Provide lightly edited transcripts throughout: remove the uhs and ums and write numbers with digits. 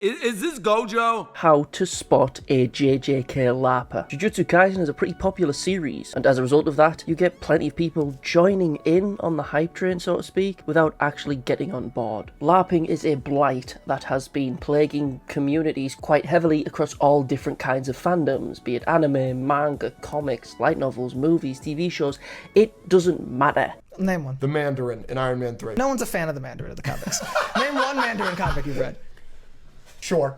Is this Gojo? How to spot a JJK LARPer. Jujutsu Kaisen is a pretty popular series, and as a result of that, you get plenty of people joining in on the hype train, so to speak, without actually getting on board. LARPing is a blight that has been plaguing communities quite heavily across all different kinds of fandoms, be it anime, manga, comics, light novels, movies, TV shows. It doesn't matter. Name one. The Mandarin in Iron Man 3. No one's a fan of the Mandarin of the comics. Name one Mandarin comic you've read. Sure.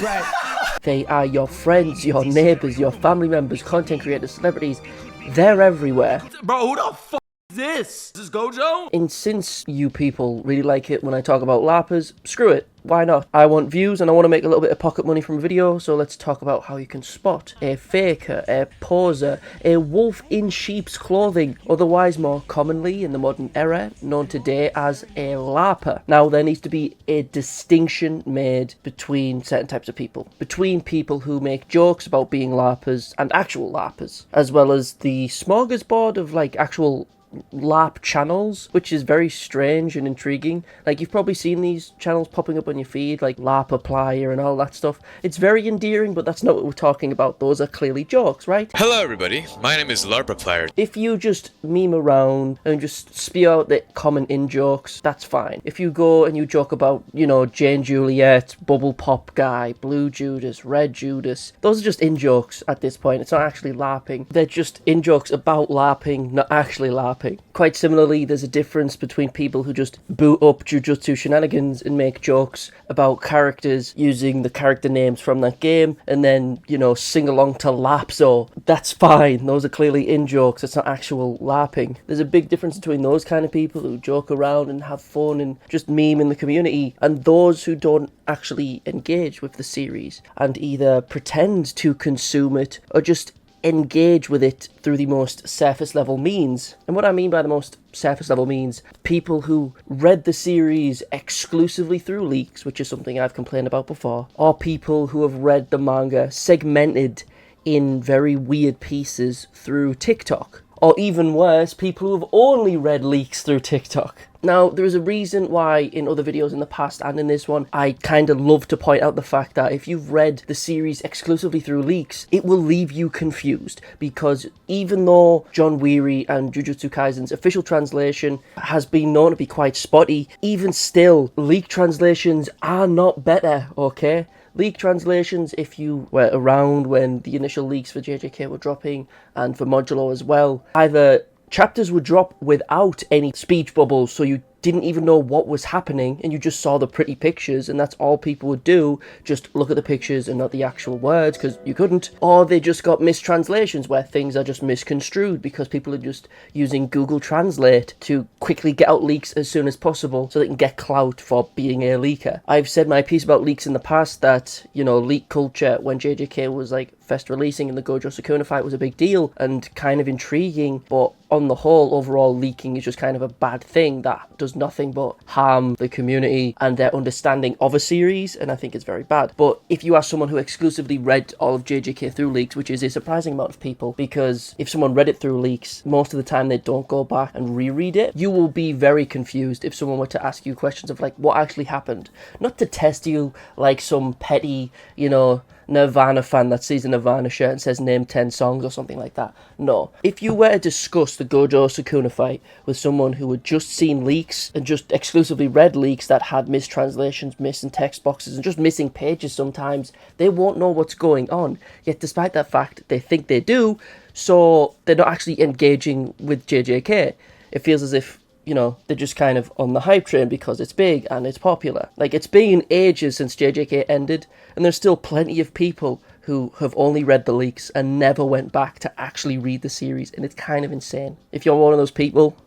Right. They are your friends, your neighbours, your family members, content creators, celebrities. They're everywhere. Bro, who the fuck is this? Is this Gojo? And since you people really like it when I talk about LARPers, screw it. Why not? I want views and I want to make a little bit of pocket money from a video, so let's talk about how you can spot a faker, a poser, a wolf in sheep's clothing, otherwise more commonly in the modern era known today as a LARPer. Now, there needs to be a distinction made between certain types of people. Between people who make jokes about being LARPers and actual LARPers, as well as the smorgasbord of like actual LARP channels, which is very strange and intriguing. Like, you've probably seen these channels popping up on your feed, like LARPer Plier and all that stuff. It's very endearing, but that's not what we're talking about. Those are clearly jokes, right? Hello everybody, my name is LARPer Plier. If you just meme around and just spew out the common in-jokes, that's fine. If you go and you joke about, you know, Jane Juliet, Bubble Pop Guy, Blue Judas, Red Judas, those are just in-jokes at this point. It's not actually LARPing. They're just in-jokes about LARPing, not actually LARPing. Quite similarly, there's a difference between people who just boot up Jujutsu shenanigans and make jokes about characters using the character names from that game and then, you know, sing along to LARPZO. That's fine. Those are clearly in-jokes. It's not actual LARPing. There's a big difference between those kind of people who joke around and have fun and just meme in the community and those who don't actually engage with the series and either pretend to consume it or just engage with it through the most surface level means. And what I mean by the most surface level means, people who read the series exclusively through leaks, which is something I've complained about before, or people who have read the manga segmented in very weird pieces through TikTok. Or even worse, people who have only read leaks through TikTok. Now, there is a reason why in other videos in the past and in this one, I kind of love to point out the fact that if you've read the series exclusively through leaks, it will leave you confused. Because even though John Weary and Jujutsu Kaisen's official translation has been known to be quite spotty, even still, leak translations are not better, okay? Leak translations, if you were around when the initial leaks for JJK were dropping, and for Modulo as well, either chapters would drop without any speech bubbles, so you didn't even know what was happening and you just saw the pretty pictures and that's all people would do, just look at the pictures and not the actual words because you couldn't. Or they just got mistranslations where things are just misconstrued because people are just using Google Translate to quickly get out leaks as soon as possible so they can get clout for being a leaker. I've said my piece about leaks in the past that, you know, leak culture when JJK was like first releasing in the Gojo Should've fight was a big deal and kind of intriguing, but on the whole, overall, leaking is just kind of a bad thing that does nothing but harm the community and their understanding of a series, and I think it's very bad. But if you are someone who exclusively read all of JJK through leaks, which is a surprising amount of people, because if someone read it through leaks, most of the time they don't go back and reread it, you will be very confused if someone were to ask you questions of like, what actually happened? Not to test you like some petty, you know, Nirvana fan that sees a Nirvana shirt and says name 10 songs or something like that. No. If you were to discuss the Gojo Should've fight with someone who had just seen leaks and just exclusively read leaks that had mistranslations, missing text boxes and just missing pages sometimes, they won't know what's going on. Yet despite that fact, they think they do, so they're not actually engaging with JJK. It feels as if, you know, they're just kind of on the hype train because it's big and it's popular. Like, it's been ages since JJK ended, and there's still plenty of people who have only read the leaks and never went back to actually read the series, and it's kind of insane. If you're one of those people,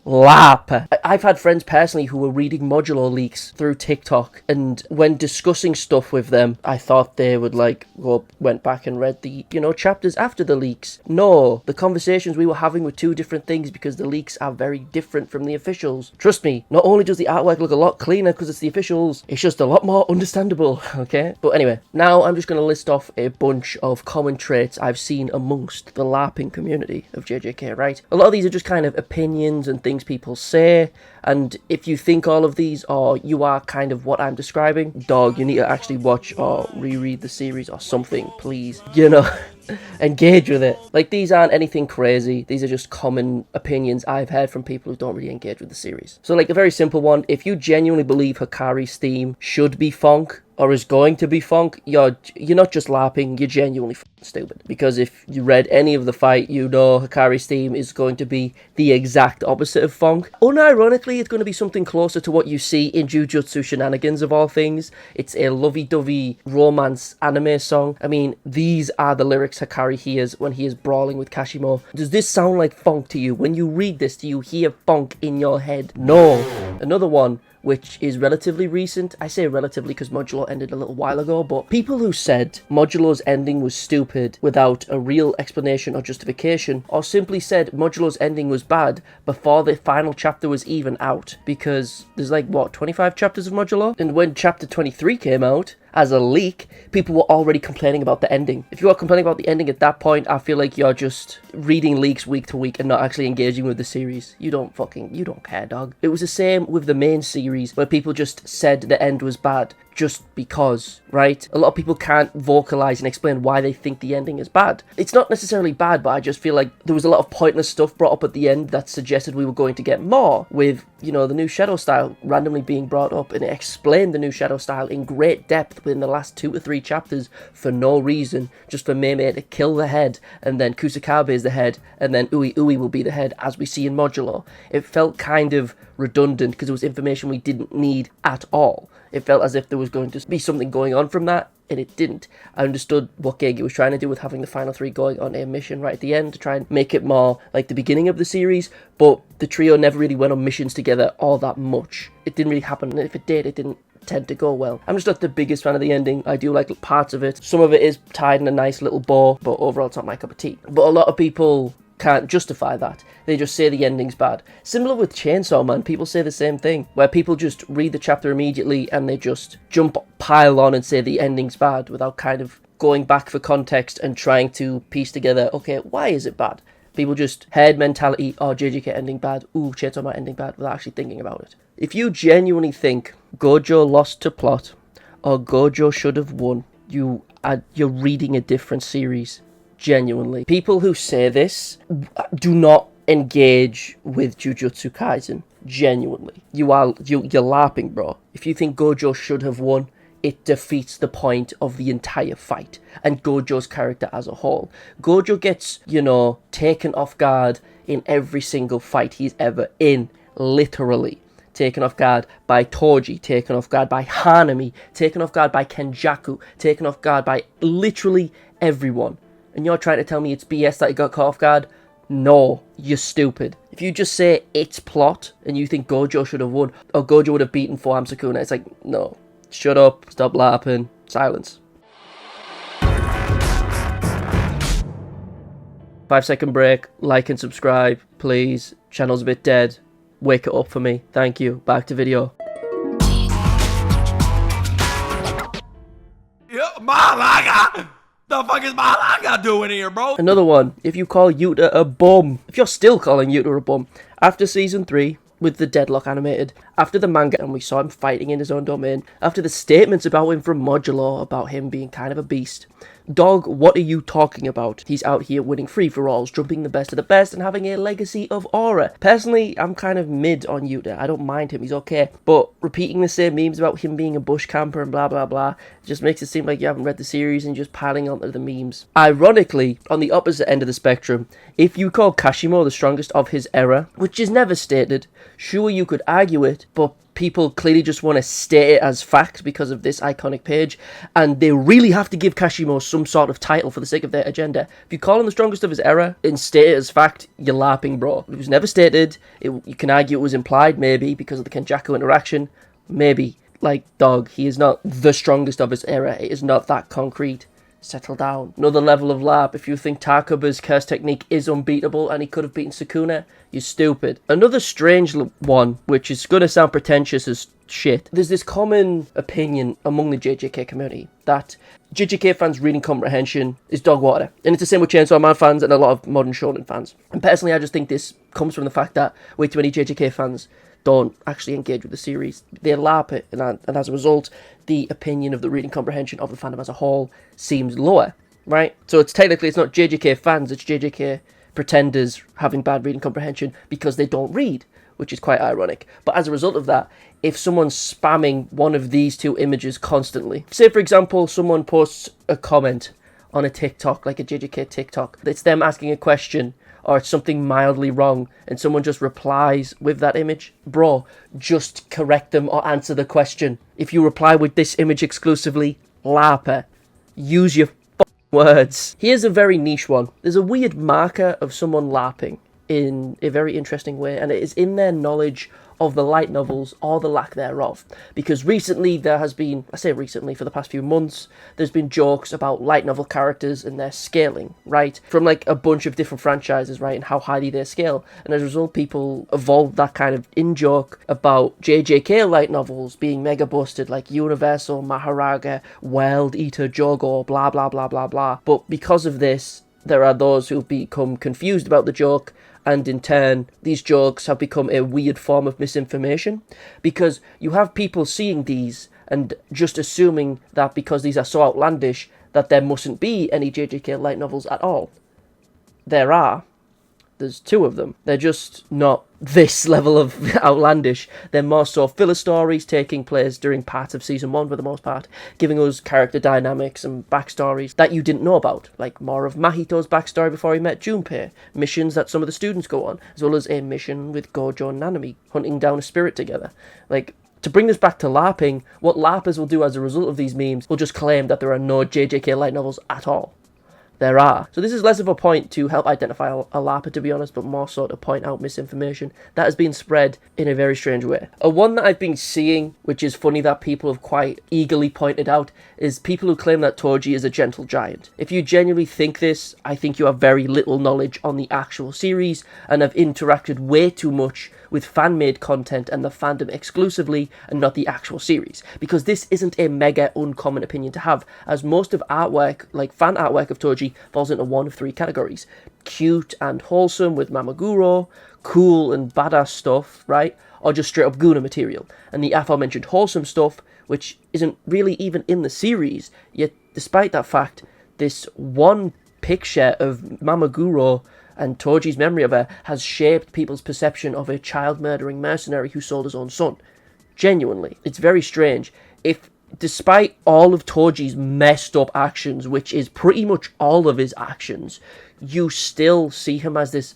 LARPer. I've had friends personally who were reading Modulo leaks through TikTok, and when discussing stuff with them, I thought they would went back and read the, you know, chapters after the leaks. No, the conversations we were having were two different things because the leaks are very different from the officials. Trust me, not only does the artwork look a lot cleaner because it's the officials, it's just a lot more understandable, okay? But anyway, now I'm just going to list off a bunch of common traits I've seen amongst the LARPing community of JJK, right? A lot of these are just kind of opinions and things things people say. And if you think all of these or you are kind of what I'm describing, dog, you need to actually watch or reread the series or something, please. You know, engage with it. Like, these aren't anything crazy. These are just common opinions I've heard from people who don't really engage with the series. So, like, a very simple one, if you genuinely believe Hakari's theme should be Phonk, or is going to be Phonk, you're not just LARPing, you're genuinely stupid. Because if you read any of the fight, you know Hakari's theme is going to be the exact opposite of Phonk. Unironically, it's going to be something closer to what you see in Jujutsu Shenanigans of all things. It's a lovey-dovey romance anime song. I mean, these are the lyrics Hakari hears when he is brawling with Kashimo. Does this sound like Phonk to you? When you read this, do you hear Phonk in your head? No. Another one, which is relatively recent. I say relatively because Modulo ended a little while ago, but people who said Modulo's ending was stupid without a real explanation or justification, or simply said Modulo's ending was bad before the final chapter was even out, because there's like, what, 25 chapters of Modulo? And when chapter 23 came out, as a leak, people were already complaining about the ending. If you are complaining about the ending at that point, I feel like you're just reading leaks week to week and not actually engaging with the series. You don't care, dog. It was the same with the main series, where people just said the end was bad just because, right? A lot of people can't vocalize and explain why they think the ending is bad. It's not necessarily bad, but I just feel like there was a lot of pointless stuff brought up at the end that suggested we were going to get more, with, you know, the new shadow style randomly being brought up, and it explained the new shadow style in great depth within the last 2 or 3 chapters for no reason, just for Meme to kill the head, and then Kusakabe is the head, and then Ui will be the head, as we see in Modulo. It felt kind of redundant because it was information we didn't need at all. It felt as if there was going to be something going on from that, and it didn't. I understood what Gege was trying to do with having the final 3 going on a mission right at the end to try and make it more like the beginning of the series, but the trio never really went on missions together all that much. It didn't really happen, and if it did, it didn't tend to go well. I'm just not the biggest fan of the ending. I do like parts of it. Some of it is tied in a nice little bow, but overall it's not my cup of tea. But a lot of people can't justify that. They just say the ending's bad. Similar with Chainsaw Man, people say the same thing, where people just read the chapter immediately and they just pile on and say the ending's bad without kind of going back for context and trying to piece together, okay, why is it bad? People just head mentality, oh, JJK ending bad, ooh, Chainsaw Man ending bad, without actually thinking about it. If you genuinely think Gojo lost to plot or Gojo should have won, you're reading a different series. Genuinely. People who say this do not engage with Jujutsu Kaisen. Genuinely. You're LARPing, bro. If you think Gojo should have won, it defeats the point of the entire fight and Gojo's character as a whole. Gojo gets, taken off guard in every single fight he's ever in. Literally. Taken off guard by Toji, taken off guard by Hanami, taken off guard by Kenjaku, taken off guard by literally everyone. And you're trying to tell me it's BS that he got caught off guard? No, you're stupid. If you just say it's plot and you think Gojo should have won, or Gojo would have beaten Foham Sukuna, it's like, no. Shut up, stop LARPing, silence. 5-second break, like and subscribe, please. Channel's a bit dead. Wake it up for me. Thank you. Back to video. Yeah, Manga! The fuck is Manga doing here, bro? Another one. If you call Yuta a bum. If you're still calling Yuta a bum. After season 3, with the Deadlock animated, after the manga and we saw him fighting in his own domain, after the statements about him from Modulo about him being kind of a beast, dog, what are you talking about? He's out here winning free-for-alls, jumping the best of the best, and having a legacy of aura. Personally, I'm kind of mid on Yuta. I don't mind him, he's okay. But repeating the same memes about him being a bush camper and blah blah blah just makes it seem like you haven't read the series and just piling onto the memes. Ironically, on the opposite end of the spectrum, if you call Kashimo the strongest of his era, which is never stated, sure you could argue it, but people clearly just want to state it as fact because of this iconic page, and they really have to give Kashimo some sort of title for the sake of their agenda. If you call him the strongest of his era and state it as fact, you're LARPing, bro. It was never stated. You can argue it was implied, maybe, because of the Kenjaku interaction. Maybe. Like, dog, he is not the strongest of his era. It is not that concrete. Settle down. Another level of LARP. If you think Takaba's curse technique is unbeatable and he could have beaten Sukuna, you're stupid. Another strange one, which is going to sound pretentious as shit. There's this common opinion among the JJK community that JJK fans' reading comprehension is dog water. And it's the same with Chainsaw Man fans and a lot of modern shonen fans. And personally, I just think this comes from the fact that way too many JJK fans don't actually engage with the series. They LARP it, and as a result, the opinion of the reading comprehension of the fandom as a whole seems lower, right? So it's not JJK fans, it's JJK pretenders having bad reading comprehension because they don't read, which is quite ironic. But as a result of that, if someone's spamming one of these two images constantly, say for example, someone posts a comment on a TikTok, like a JJK TikTok, it's them asking a question, or it's something mildly wrong, and someone just replies with that image, bro, just correct them or answer the question. If you reply with this image exclusively, LARPER, use your words. Here's a very niche one. There's a weird marker of someone LARPing in a very interesting way, and it is in their knowledge of the light novels or the lack thereof. Because recently there has been, I say recently, for the past few months, there's been jokes about light novel characters and their scaling, right? From like a bunch of different franchises, right? And how highly they scale. And as a result, people evolved that kind of in-joke about JJK light novels being mega busted, like Universal, Maharaga, World Eater, Jogo, blah, blah, blah, blah, blah. But because of this, there are those who've become confused about the joke, and in turn, these jokes have become a weird form of misinformation, because you have people seeing these and just assuming that because these are so outlandish, that there mustn't be any JJK light novels at all. There are. There's two of them. They're just not this level of outlandish. They're more so filler stories taking place during parts of Season 1 for the most part, giving us character dynamics and backstories that you didn't know about, like more of Mahito's backstory before he met Junpei, missions that some of the students go on, as well as a mission with Gojo and Nanami, hunting down a spirit together. Like, to bring this back to LARPing, what LARPers will do as a result of these memes will just claim that there are no JJK light novels at all. There are. So this is less of a point to help identify a LARPer, to be honest, but more so to point out misinformation that has been spread in a very strange way. A one that I've been seeing, which is funny that people have quite eagerly pointed out, is people who claim that Toji is a gentle giant. If you genuinely think this, I think you have very little knowledge on the actual series and have interacted way too much with fan-made content and the fandom exclusively and not the actual series. Because this isn't a mega uncommon opinion to have, as most of artwork, like fan artwork of Toji, falls into one of three categories. Cute and wholesome with Mamaguro, cool and badass stuff, right? Or just straight up Guna material. And the aforementioned wholesome stuff, which isn't really even in the series, yet despite that fact, this one picture of Mamaguro and Toji's memory of her has shaped people's perception of a child-murdering mercenary who sold his own son. Genuinely. It's very strange. If, despite all of Toji's messed up actions, which is pretty much all of his actions, you still see him as this,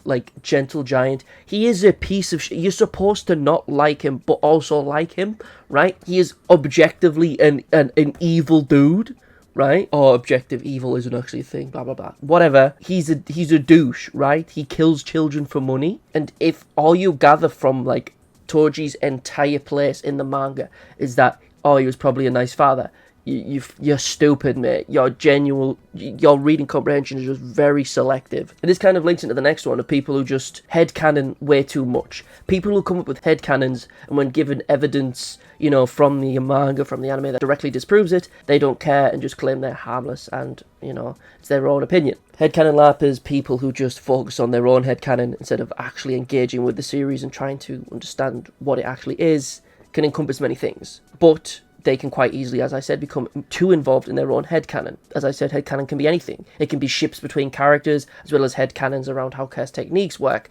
like, gentle giant. He is a piece of shit. You're supposed to not like him, but also like him, right? He is objectively an evil dude, right? Or objective evil isn't actually a thing, blah, blah, blah. Whatever. He's a douche, right? He kills children for money. And if all you gather from, like, Toji's entire place in the manga is that, oh, he was probably a nice father, you're stupid, mate. Your reading comprehension is just very selective. And this kind of links into the next one of people who just headcanon way too much. People who come up with headcanons, and when given evidence, you know, from the manga, from the anime that directly disproves it, they don't care and just claim they're harmless and, you know, it's their own opinion. Headcanon LARPers, people who just focus on their own headcanon instead of actually engaging with the series and trying to understand what it actually is, can encompass many things. But they can quite easily, as I said, become too involved in their own headcanon. As I said, headcanon can be anything. It can be ships between characters, as well as headcanons around how curse techniques work,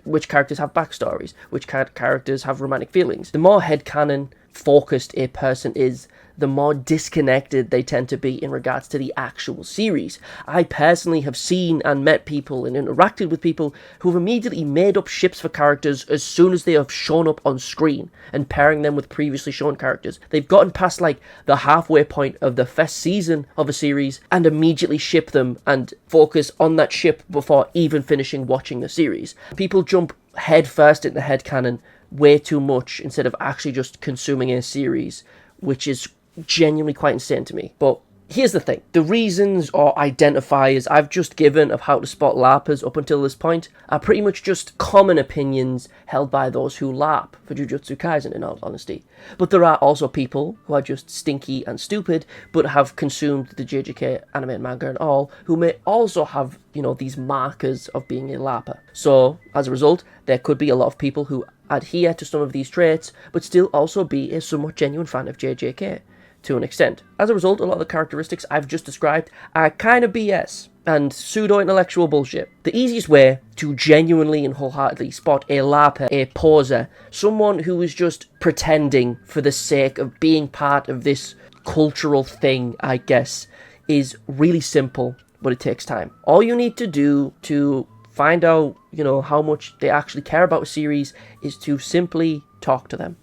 which characters have backstories, which characters have romantic feelings. The more headcanon focused a person is, the more disconnected they tend to be in regards to the actual series. I personally have seen and met people and interacted with people who have immediately made up ships for characters as soon as they have shown up on screen and pairing them with previously shown characters. They've gotten past like the halfway point of the first season of a series and immediately ship them and focus on that ship before even finishing watching the series. People jump head first into headcanon way too much instead of actually just consuming a series, which is genuinely quite insane to me. But here's the thing. The reasons or identifiers I've just given of how to spot LARPers up until this point are pretty much just common opinions held by those who LARP for Jujutsu Kaisen, in all honesty. But there are also people who are just stinky and stupid, but have consumed the JJK anime and manga and all, who may also have, you know, these markers of being a LARPer. So, as a result, there could be a lot of people who adhere to some of these traits, but still also be a somewhat genuine fan of JJK. To an extent. As a result, a lot of the characteristics I've just described are kind of BS and pseudo-intellectual bullshit. The easiest way to genuinely and wholeheartedly spot a LARPer, a poser, someone who is just pretending for the sake of being part of this cultural thing, I guess, is really simple, but it takes time. All you need to do to find out, you know, how much they actually care about a series is to simply talk to them.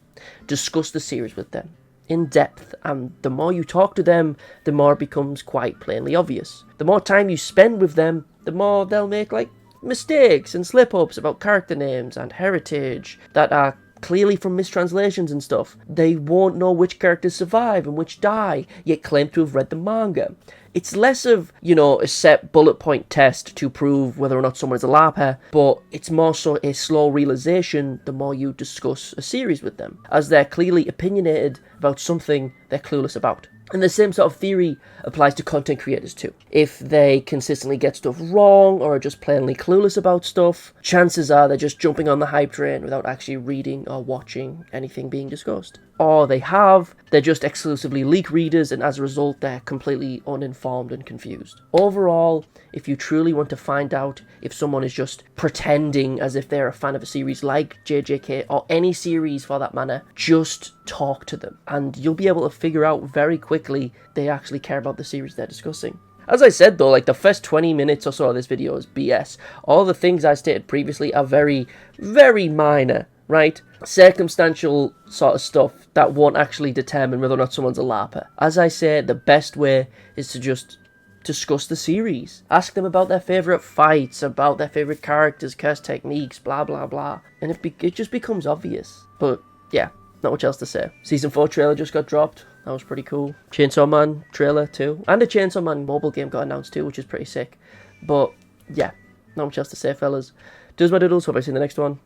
Discuss the series with them in depth, and the more you talk to them, the more it becomes quite plainly obvious. The more time you spend with them, the more they'll make, like, mistakes and slip-ups about character names and heritage that are clearly from mistranslations and stuff. They won't know which characters survive and which die, yet claim to have read the manga. It's less of, you know, a set bullet point test to prove whether or not someone is a LARPer, but it's more so a slow realization the more you discuss a series with them, as they're clearly opinionated about something they're clueless about. And the same sort of theory applies to content creators too. If they consistently get stuff wrong or are just plainly clueless about stuff, chances are they're just jumping on the hype train without actually reading or watching anything being discussed. Or they're just exclusively leak readers, and as a result they're completely uninformed and confused. Overall, if you truly want to find out if someone is just pretending as if they're a fan of a series like JJK, or any series for that matter, just talk to them, and you'll be able to figure out very quickly they actually care about the series they're discussing. As I said though, like, the first 20 minutes or so of this video is BS. All the things I stated previously are very, very minor, right? Circumstantial sort of stuff that won't actually determine whether or not someone's a LARPer. As I say, the best way is to just discuss the series. Ask them about their favourite fights, about their favourite characters, curse techniques, blah blah blah. And it just becomes obvious. But yeah, not much else to say. Season 4 trailer just got dropped. That was pretty cool. Chainsaw Man trailer too. And a Chainsaw Man mobile game got announced too, which is pretty sick. But yeah, not much else to say, fellas. Does my doodles. Hope I see you in the next one.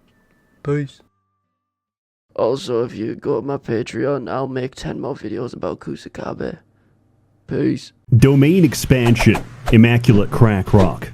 Peace. Also, if you go to my Patreon, I'll make 10 more videos about Kusakabe. Peace. Domain expansion. Immaculate crack rock.